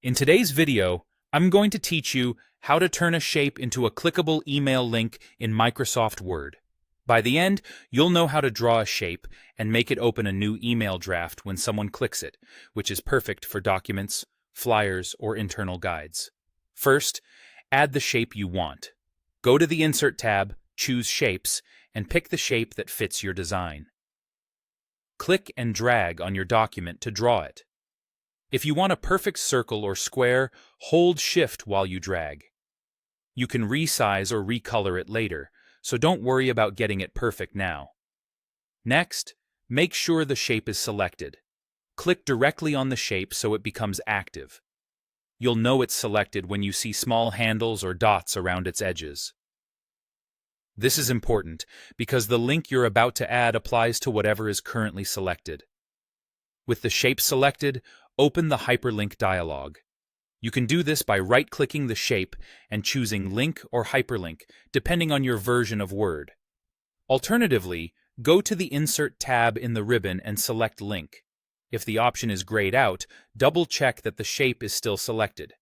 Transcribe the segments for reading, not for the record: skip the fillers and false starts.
In today's video, I'm going to teach you how to turn a shape into a clickable email link in Microsoft Word. By the end, you'll know how to draw a shape and make it open a new email draft when someone clicks it, which is perfect for documents, flyers, or internal guides. First, add the shape you want. Go to the Insert tab, choose Shapes, and pick the shape that fits your design. Click and drag on your document to draw it. If you want a perfect circle or square, hold Shift while you drag. You can resize or recolor it later, so don't worry about getting it perfect now. Next, make sure the shape is selected. Click directly on the shape so it becomes active. You'll know it's selected when you see small handles or dots around its edges. This is important because the link you're about to add applies to whatever is currently selected. With the shape selected, open the Hyperlink dialog. You can do this by right-clicking the shape and choosing Link or Hyperlink, depending on your version of Word. Alternatively, go to the Insert tab in the ribbon and select Link. If the option is grayed out, double-check that the shape is still selected.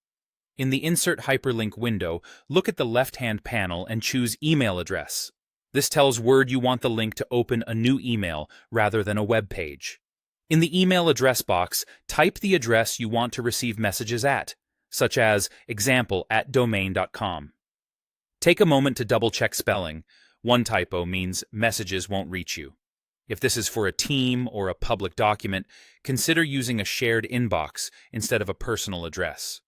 In the Insert Hyperlink window, look at the left-hand panel and choose Email Address. This tells Word you want the link to open a new email rather than a web page. In the email address box, type the address you want to receive messages at, such as example@domain.com. Take a moment to double-check spelling. One typo means messages won't reach you. If this is for a team or a public document, consider using a shared inbox instead of a personal address.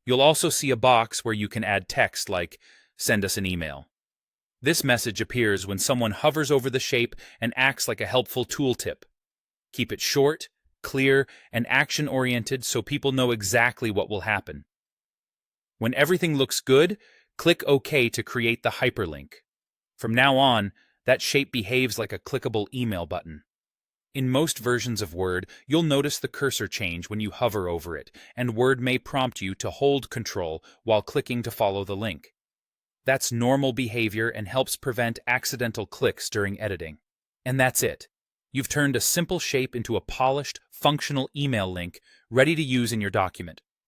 You'll also see a box where you can add text like, "Send us an email." This message appears when someone hovers over the shape and acts like a helpful tooltip. Keep it short, clear, and action-oriented so people know exactly what will happen. When everything looks good, click OK to create the hyperlink. From now on, that shape behaves like a clickable email button. In most versions of Word, you'll notice the cursor change when you hover over it, and Word may prompt you to hold Control while clicking to follow the link. That's normal behavior and helps prevent accidental clicks during editing. And that's it. You've turned a simple shape into a polished, functional email link ready to use in your document.